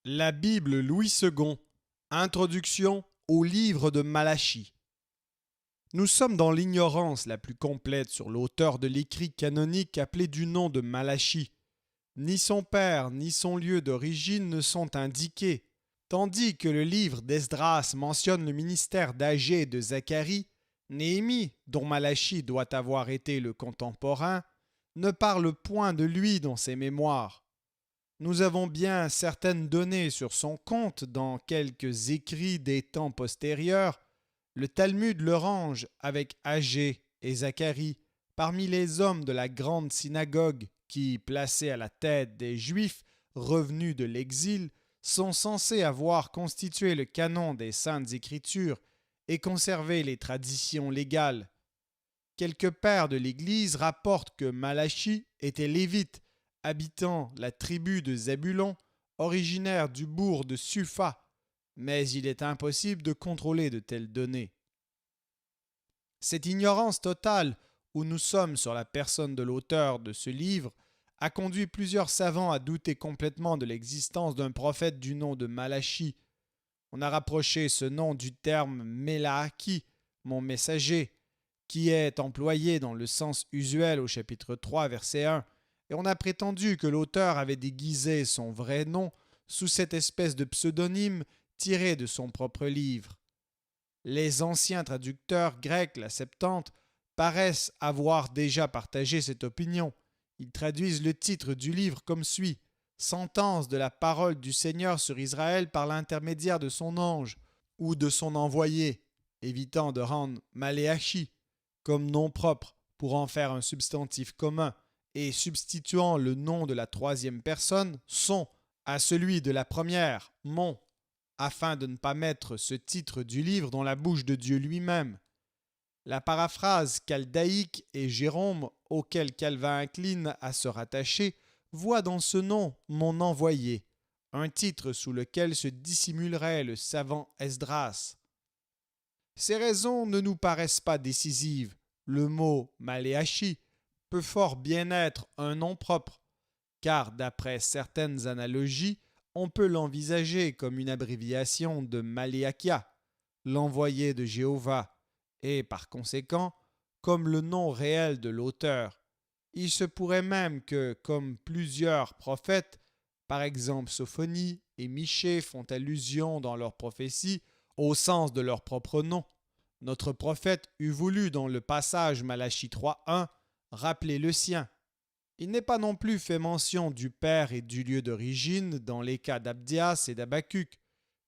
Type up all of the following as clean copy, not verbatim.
La Bible Louis II. Introduction au livre de Malachie. Nous sommes dans l'ignorance la plus complète sur l'auteur de l'écrit canonique appelé du nom de Malachie. Ni son père ni son lieu d'origine ne sont indiqués, tandis que le livre d'Esdras mentionne le ministère d'Agé et de Zacharie. Néhémie, dont Malachie doit avoir été le contemporain, ne parle point de lui dans ses mémoires. Nous avons bien certaines données sur son compte dans quelques écrits des temps postérieurs. Le Talmud le range avec Agé et Zacharie parmi les hommes de la grande synagogue qui, placés à la tête des Juifs revenus de l'exil, sont censés avoir constitué le canon des Saintes Écritures et conservé les traditions légales. Quelques pères de l'Église rapportent que Malachie était lévite, habitant la tribu de Zébulon, originaire du bourg de Supha, mais il est impossible de contrôler de telles données. Cette ignorance totale où nous sommes sur la personne de l'auteur de ce livre a conduit plusieurs savants à douter complètement de l'existence d'un prophète du nom de Malachie. On a rapproché ce nom du terme Mélaki, mon messager, qui est employé dans le sens usuel au chapitre 3, verset 1, et on a prétendu que l'auteur avait déguisé son vrai nom sous cette espèce de pseudonyme tiré de son propre livre. Les anciens traducteurs grecs, la Septante, paraissent avoir déjà partagé cette opinion. Ils traduisent le titre du livre comme suit: Sentence de la parole du Seigneur sur Israël par l'intermédiaire de son ange ou de son envoyé, évitant de rendre Maléachi comme nom propre pour en faire un substantif commun et substituant le nom de la troisième personne, son, à celui de la première, mon, afin de ne pas mettre ce titre du livre dans la bouche de Dieu lui-même. La paraphrase chaldéique et Jérôme, auquel Calvin incline à se rattacher, voit dans ce nom mon envoyé, un titre sous lequel se dissimulerait le savant Esdras. Ces raisons ne nous paraissent pas décisives. Le mot Maléachi peut fort bien être un nom propre, car d'après certaines analogies, on peut l'envisager comme une abréviation de Maléakia, l'envoyé de Jéhovah, et par conséquent, comme le nom réel de l'auteur. Il se pourrait même que, comme plusieurs prophètes, par exemple Sophonie et Michée font allusion dans leurs prophéties au sens de leur propre nom, notre prophète eût voulu dans le passage Malachie 3.1 rappeler le sien. Il n'est pas non plus fait mention du père et du lieu d'origine dans les cas d'Abdias et d'Habacuc.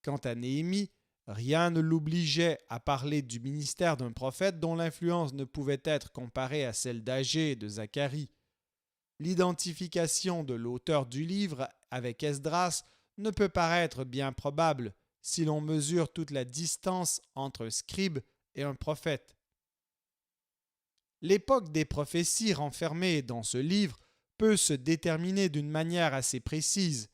Quant à Néhémie, rien ne l'obligeait à parler du ministère d'un prophète dont l'influence ne pouvait être comparée à celle d'Agé et de Zacharie. L'identification de l'auteur du livre avec Esdras ne peut paraître bien probable si l'on mesure toute la distance entre un scribe et un prophète. L'époque des prophéties renfermées dans ce livre peut se déterminer d'une manière assez précise.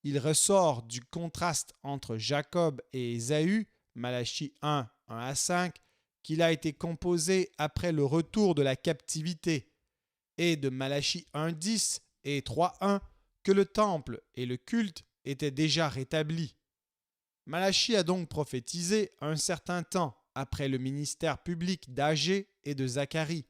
Il ressort du contraste entre Jacob et Ésaü, Malachie 1, 1 à 5, qu'il a été composé après le retour de la captivité, et de Malachie 1, 10 et 3, 1, que le temple et le culte étaient déjà rétablis. Malachie a donc prophétisé un certain temps après le ministère public d'Agé et de Zacharie.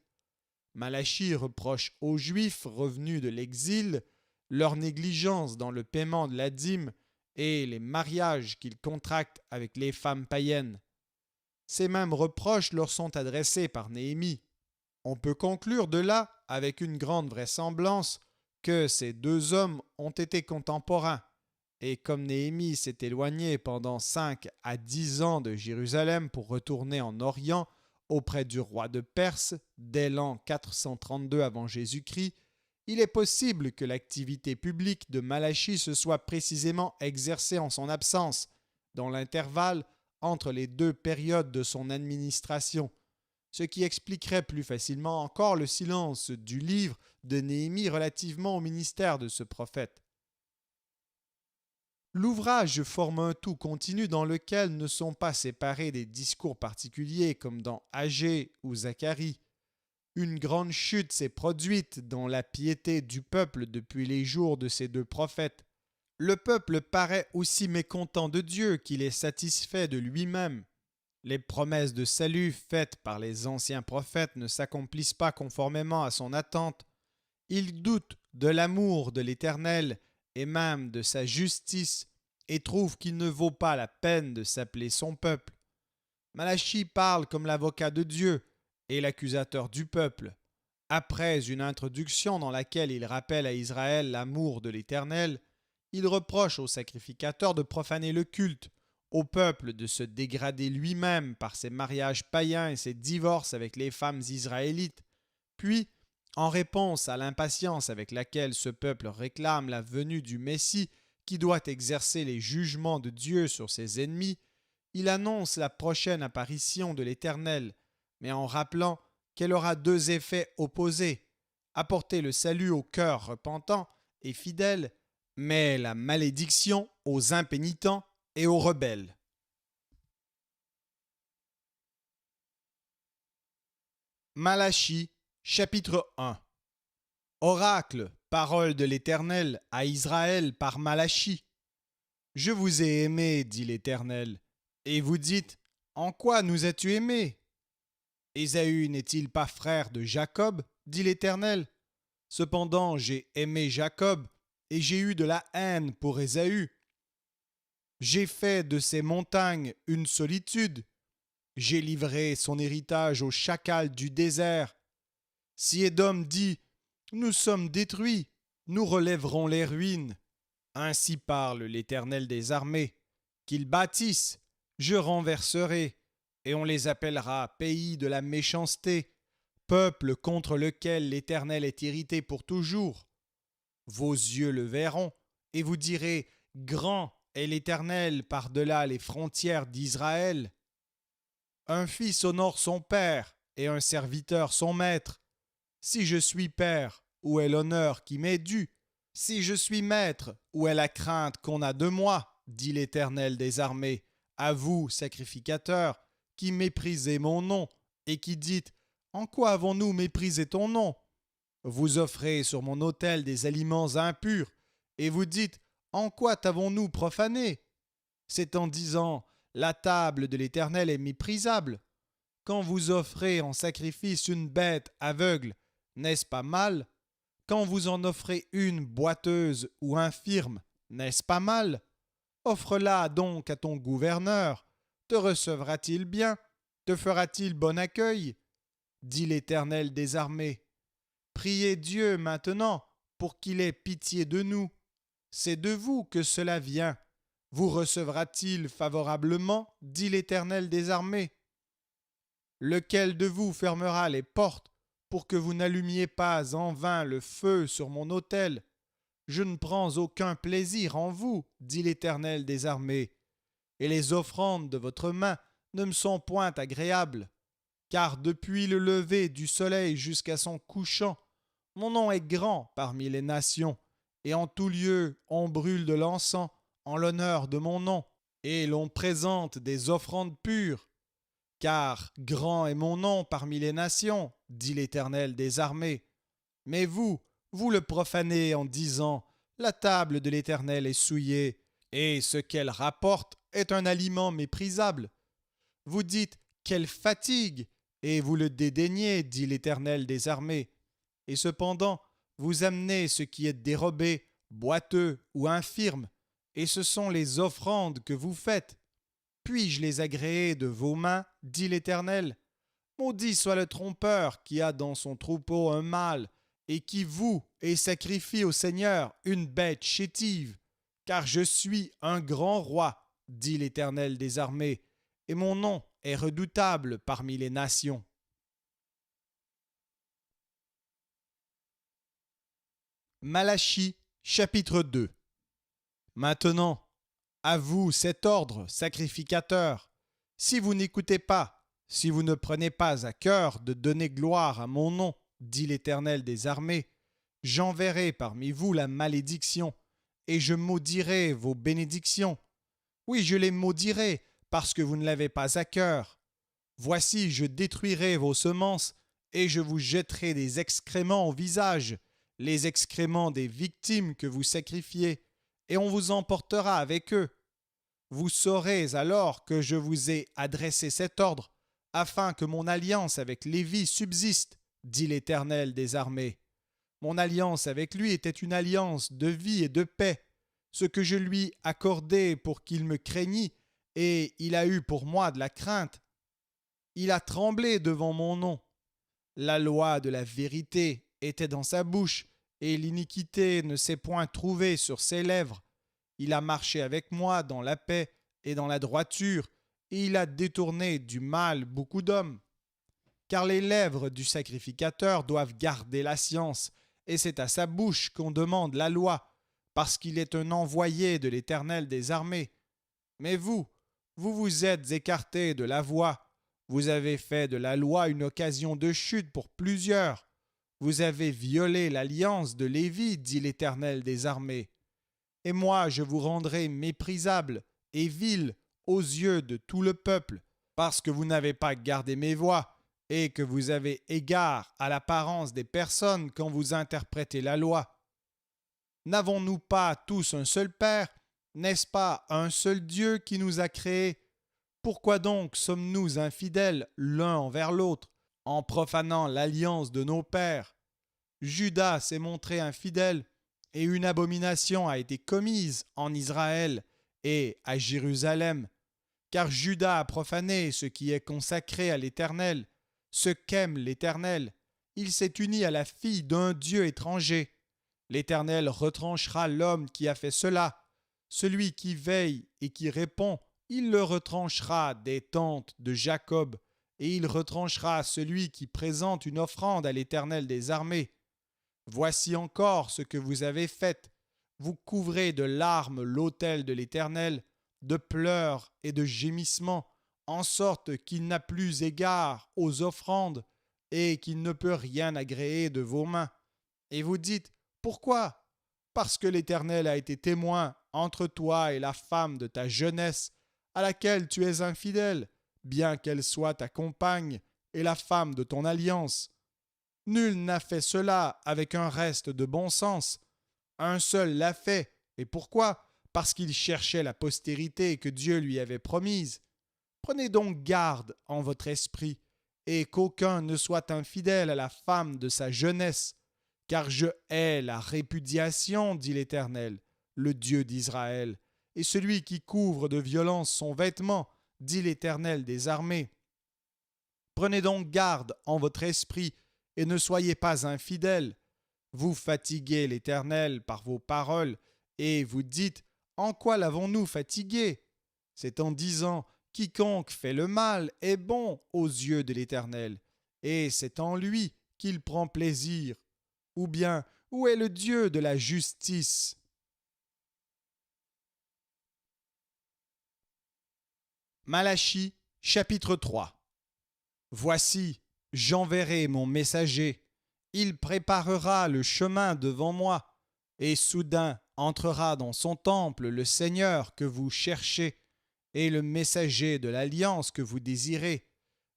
Malachie reproche aux Juifs revenus de l'exil leur négligence dans le paiement de la dîme et les mariages qu'ils contractent avec les femmes païennes. Ces mêmes reproches leur sont adressés par Néhémie. On peut conclure de là, avec une grande vraisemblance, que ces deux hommes ont été contemporains. Et comme Néhémie s'est éloigné pendant 5 à 10 ans de Jérusalem pour retourner en Orient auprès du roi de Perse dès l'an 432 avant Jésus-Christ, il est possible que l'activité publique de Malachie se soit précisément exercée en son absence, dans l'intervalle entre les deux périodes de son administration, ce qui expliquerait plus facilement encore le silence du livre de Néhémie relativement au ministère de ce prophète. L'ouvrage forme un tout continu dans lequel ne sont pas séparés des discours particuliers comme dans Agé ou Zacharie. Une grande chute s'est produite dans la piété du peuple depuis les jours de ces deux prophètes. Le peuple paraît aussi mécontent de Dieu qu'il est satisfait de lui-même. Les promesses de salut faites par les anciens prophètes ne s'accomplissent pas conformément à son attente. Il doute de l'amour de l'Éternel et même de sa justice et trouve qu'il ne vaut pas la peine de s'appeler son peuple. Malachie parle comme l'avocat de Dieu et l'accusateur du peuple. Après une introduction dans laquelle il rappelle à Israël l'amour de l'Éternel, il reproche au sacrificateur de profaner le culte, au peuple de se dégrader lui-même par ses mariages païens et ses divorces avec les femmes israélites. Puis, en réponse à l'impatience avec laquelle ce peuple réclame la venue du Messie qui doit exercer les jugements de Dieu sur ses ennemis, il annonce la prochaine apparition de l'Éternel, mais en rappelant qu'elle aura deux effets opposés: apporter le salut au cœur repentant et fidèle, mais la malédiction aux impénitents et aux rebelles. Malachie, chapitre 1. Oracle, parole de l'Éternel à Israël par Malachie. Je vous ai aimé, dit l'Éternel, et vous dites: en quoi nous as-tu aimés? Ésaü n'est-il pas frère de Jacob, dit l'Éternel? Cependant j'ai aimé Jacob, et j'ai eu de la haine pour Ésaü. J'ai fait de ses montagnes une solitude. J'ai livré son héritage aux chacals du désert. Si Édom dit: nous sommes détruits, nous relèverons les ruines. Ainsi parle l'Éternel des armées. Qu'ils bâtissent, je renverserai, et on les appellera pays de la méchanceté, peuple contre lequel l'Éternel est irrité pour toujours. Vos yeux le verront, et vous direz: grand est l'Éternel par-delà les frontières d'Israël. Un fils honore son père, et un serviteur son maître. Si je suis père, où est l'honneur qui m'est dû? Si je suis maître, où est la crainte qu'on a de moi? Dit l'Éternel des armées. À vous, sacrificateurs, qui méprisez mon nom, et qui dites: en quoi avons-nous méprisé ton nom? Vous offrez sur mon autel des aliments impurs, et vous dites: en quoi t'avons-nous profané? C'est en disant: la table de l'Éternel est méprisable. Quand vous offrez en sacrifice une bête aveugle, n'est-ce pas mal? Quand vous en offrez une boiteuse ou infirme, n'est-ce pas mal? Offre-la donc à ton gouverneur. Te recevra-t-il bien? Te fera-t-il bon accueil? Dit l'Éternel des armées. Priez Dieu maintenant pour qu'il ait pitié de nous. C'est de vous que cela vient. Vous recevra-t-il favorablement? Dit l'Éternel des armées. Lequel de vous fermera les portes pour que vous n'allumiez pas en vain le feu sur mon autel? Je ne prends aucun plaisir en vous, dit l'Éternel des armées, et les offrandes de votre main ne me sont point agréables. Car depuis le lever du soleil jusqu'à son couchant, mon nom est grand parmi les nations, et en tout lieu on brûle de l'encens en l'honneur de mon nom, et l'on présente des offrandes pures. Car grand est mon nom parmi les nations, dit l'Éternel des armées. Mais vous, vous le profanez en disant: la table de l'Éternel est souillée, et ce qu'elle rapporte est un aliment méprisable. Vous dites: quelle fatigue! Et vous le dédaignez, dit l'Éternel des armées. Et cependant, vous amenez ce qui est dérobé, boiteux ou infirme, et ce sont les offrandes que vous faites. Puis-je les agréer de vos mains, dit l'Éternel? Maudit soit le trompeur qui a dans son troupeau un mâle, et qui voue et sacrifie au Seigneur une bête chétive. Car je suis un grand roi, dit l'Éternel des armées, et mon nom est redoutable parmi les nations. Malachie, chapitre 2. Maintenant, à vous cet ordre, sacrificateurs: si vous n'écoutez pas, si vous ne prenez pas à cœur de donner gloire à mon nom, dit l'Éternel des armées, j'enverrai parmi vous la malédiction, et je maudirai vos bénédictions. Oui, je les maudirai, parce que vous ne l'avez pas à cœur. Voici, je détruirai vos semences, et je vous jetterai des excréments au visage, les excréments des victimes que vous sacrifiez, et on vous emportera avec eux. Vous saurez alors que je vous ai adressé cet ordre, afin que mon alliance avec Lévi subsiste, dit l'Éternel des armées. Mon alliance avec lui était une alliance de vie et de paix, ce que je lui accordai pour qu'il me craignît, et il a eu pour moi de la crainte. Il a tremblé devant mon nom. La loi de la vérité était dans sa bouche, et l'iniquité ne s'est point trouvée sur ses lèvres. Il a marché avec moi dans la paix et dans la droiture, et il a détourné du mal beaucoup d'hommes. Car les lèvres du sacrificateur doivent garder la science, et c'est à sa bouche qu'on demande la loi, parce qu'il est un envoyé de l'Éternel des armées. Mais vous vous êtes écartés de la voie. Vous avez fait de la loi une occasion de chute pour plusieurs. Vous avez violé l'alliance de Lévi, dit l'Éternel des armées. Et moi, je vous rendrai méprisable et vil aux yeux de tout le peuple, parce que vous n'avez pas gardé mes voies, et que vous avez égard à l'apparence des personnes quand vous interprétez la loi. N'avons-nous pas tous un seul Père? N'est-ce pas un seul Dieu qui nous a créés? Pourquoi donc sommes-nous infidèles l'un envers l'autre, en profanant l'alliance de nos pères? Judas s'est montré infidèle, et une abomination a été commise en Israël et à Jérusalem, car Judas a profané ce qui est consacré à l'Éternel, ce qu'aime l'Éternel. Il s'est uni à la fille d'un Dieu étranger. L'Éternel retranchera l'homme qui a fait cela. Celui qui veille et qui répond, il le retranchera des tentes de Jacob, et il retranchera celui qui présente une offrande à l'Éternel des armées. Voici encore ce que vous avez fait. Vous couvrez de larmes l'autel de l'Éternel, de pleurs et de gémissements, en sorte qu'il n'a plus égard aux offrandes et qu'il ne peut rien agréer de vos mains. Et vous dites, pourquoi? Parce que l'Éternel a été témoin entre toi et la femme de ta jeunesse, à laquelle tu es infidèle, bien qu'elle soit ta compagne et la femme de ton alliance. Nul n'a fait cela avec un reste de bon sens. Un seul l'a fait. Et pourquoi? Parce qu'il cherchait la postérité que Dieu lui avait promise. Prenez donc garde en votre esprit, et qu'aucun ne soit infidèle à la femme de sa jeunesse, car je hais la répudiation, dit l'Éternel, le Dieu d'Israël, et celui qui couvre de violence son vêtement, dit l'Éternel des armées. Prenez donc garde en votre esprit, et ne soyez pas infidèles. Vous fatiguez l'Éternel par vos paroles, et vous dites, en quoi l'avons-nous fatigué? C'est en disant, quiconque fait le mal est bon aux yeux de l'Éternel, et c'est en lui qu'il prend plaisir. Ou bien, où est le Dieu de la justice? Malachie, chapitre 3. Voici, j'enverrai mon messager. Il préparera le chemin devant moi, et soudain entrera dans son temple le Seigneur que vous cherchez, et le messager de l'alliance que vous désirez.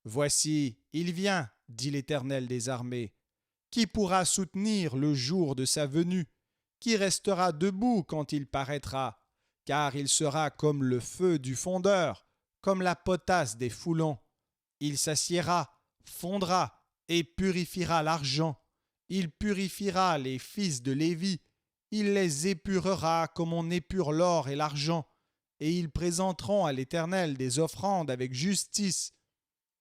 Voici, il vient, dit l'Éternel des armées. Qui pourra soutenir le jour de sa venue? Qui restera debout quand il paraîtra? Car il sera comme le feu du fondeur, comme la potasse des foulons. Il s'assiera, fondra et purifiera l'argent. Il purifiera les fils de Lévi. Il les épurera comme on épure l'or et l'argent. Et ils présenteront à l'Éternel des offrandes avec justice.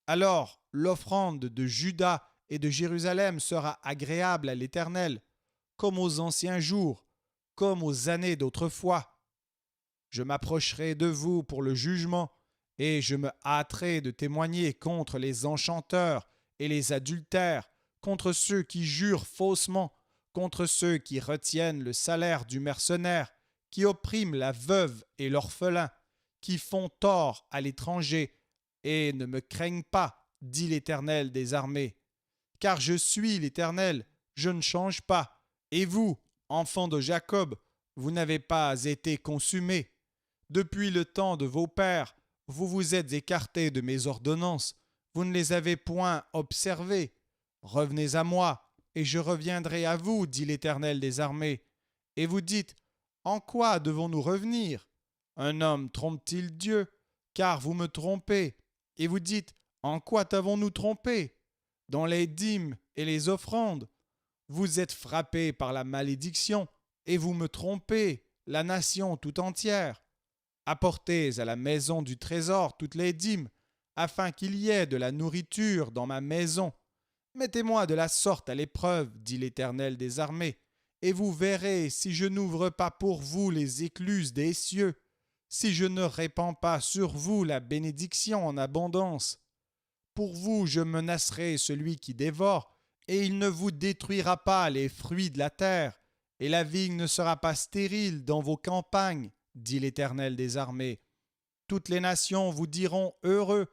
Alors l'offrande de Juda et de Jérusalem sera agréable à l'Éternel, comme aux anciens jours, comme aux années d'autrefois. Je m'approcherai de vous pour le jugement, et je me hâterai de témoigner contre les enchanteurs et les adultères, contre ceux qui jurent faussement, contre ceux qui retiennent le salaire du mercenaire, qui oppriment la veuve et l'orphelin, qui font tort à l'étranger, et ne me craignent pas, dit l'Éternel des armées. Car je suis l'Éternel, je ne change pas, et vous, enfants de Jacob, vous n'avez pas été consumés. Depuis le temps de vos pères, vous vous êtes écartés de mes ordonnances, vous ne les avez point observées. Revenez à moi, et je reviendrai à vous, dit l'Éternel des armées. Et vous dites, En quoi devons-nous revenir? Un homme trompe-t-il Dieu? Car vous me trompez. Et vous dites, en quoi t'avons-nous trompé? Dans les dîmes et les offrandes. Vous êtes frappés par la malédiction, et vous me trompez, la nation tout entière. Apportez à la maison du trésor toutes les dîmes, afin qu'il y ait de la nourriture dans ma maison. Mettez-moi de la sorte à l'épreuve, dit l'Éternel des armées, et vous verrez si je n'ouvre pas pour vous les écluses des cieux, si je ne répands pas sur vous la bénédiction en abondance. Pour vous, je menacerai celui qui dévore, et il ne vous détruira pas les fruits de la terre, et la vigne ne sera pas stérile dans vos campagnes, dit l'Éternel des armées. Toutes les nations vous diront heureux,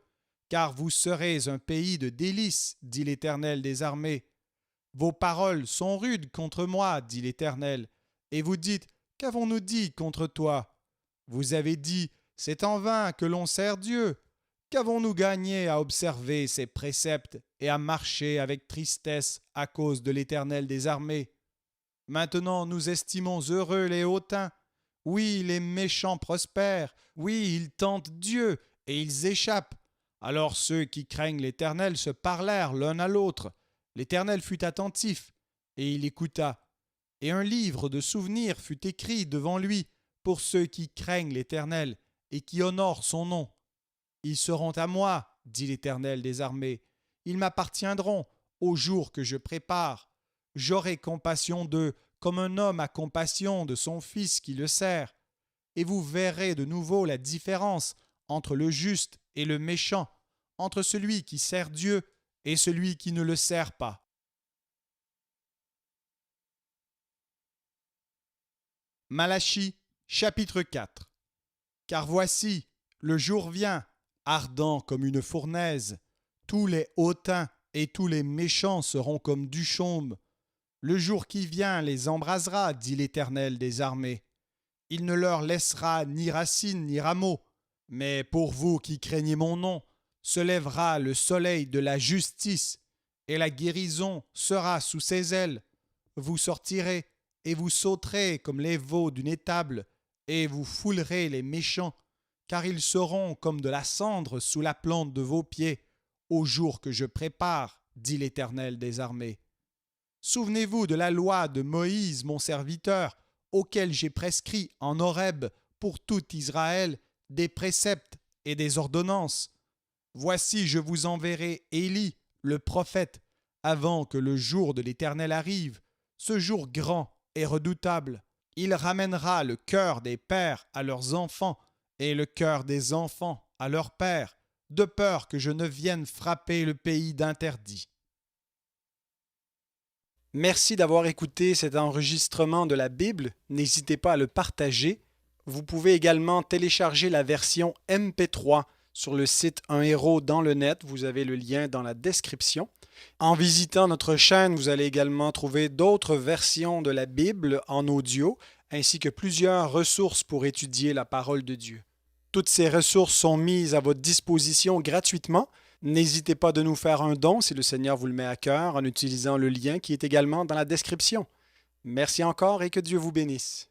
car vous serez un pays de délices, dit l'Éternel des armées. Vos paroles sont rudes contre moi, dit l'Éternel, et vous dites, qu'avons-nous dit contre toi? Vous avez dit, c'est en vain que l'on sert Dieu. Qu'avons-nous gagné à observer ses préceptes et à marcher avec tristesse à cause de l'Éternel des armées? Maintenant nous estimons heureux les hautains. Oui, les méchants prospèrent. Oui, ils tentent Dieu et ils échappent. Alors ceux qui craignent l'Éternel se parlèrent l'un à l'autre. L'Éternel fut attentif, et il écouta. Et un livre de souvenirs fut écrit devant lui pour ceux qui craignent l'Éternel et qui honorent son nom. Ils seront à moi, dit l'Éternel des armées. Ils m'appartiendront au jour que je prépare. J'aurai compassion d'eux comme un homme a compassion de son fils qui le sert. Et vous verrez de nouveau la différence entre le juste et le méchant, entre celui qui sert Dieu et celui qui ne le sert pas. Malachie, chapitre 4. Car voici, le jour vient, ardent comme une fournaise. Tous les hautains et tous les méchants seront comme du chaume. Le jour qui vient les embrasera, dit l'Éternel des armées. Il ne leur laissera ni racines ni rameaux. Mais pour vous qui craignez mon nom, se lèvera le soleil de la justice, et la guérison sera sous ses ailes. Vous sortirez, et vous sauterez comme les veaux d'une étable, et vous foulerez les méchants, car ils seront comme de la cendre sous la plante de vos pieds, au jour que je prépare, dit l'Éternel des armées. Souvenez-vous de la loi de Moïse, mon serviteur, auquel j'ai prescrit en Horeb pour tout Israël des préceptes et des ordonnances. Voici, je vous enverrai Élie, le prophète, avant que le jour de l'Éternel arrive, ce jour grand et redoutable. Il ramènera le cœur des pères à leurs enfants et le cœur des enfants à leurs pères, de peur que je ne vienne frapper le pays d'interdit. Merci d'avoir écouté cet enregistrement de la Bible. N'hésitez pas à le partager. Vous pouvez également télécharger la version MP3 sur le site Un Héros dans le net. Vous avez le lien dans la description. En visitant notre chaîne, vous allez également trouver d'autres versions de la Bible en audio, ainsi que plusieurs ressources pour étudier la parole de Dieu. Toutes ces ressources sont mises à votre disposition gratuitement. N'hésitez pas de nous faire un don si le Seigneur vous le met à cœur en utilisant le lien qui est également dans la description. Merci encore et que Dieu vous bénisse.